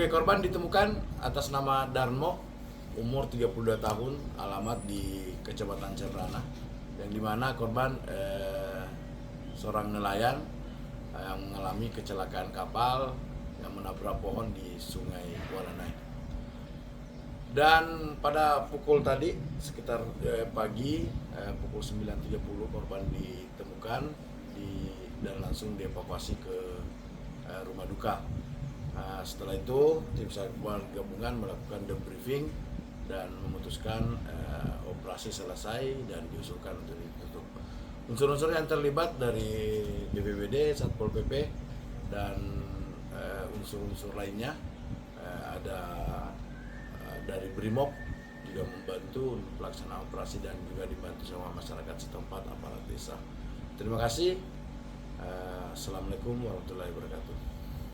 Oke, korban ditemukan atas nama Darmo, umur 32 tahun, alamat di Kecamatan Cebrana, yang dimana korban seorang nelayan yang mengalami kecelakaan kapal yang menabrak pohon di Sungai Waranai. Dan pada pukul tadi sekitar pagi pukul 9.30 korban ditemukan dan langsung dievakuasi ke rumah duka. Setelah itu tim SAR gabungan melakukan debriefing dan memutuskan operasi selesai dan diusulkan untuk ditutup. Unsur-unsur yang terlibat dari BPBD, Satpol PP dan unsur-unsur lainnya ada dari Brimob juga membantu untuk pelaksanaan operasi dan juga dibantu sama masyarakat setempat, aparat desa. Terima kasih. Assalamualaikum warahmatullahi wabarakatuh.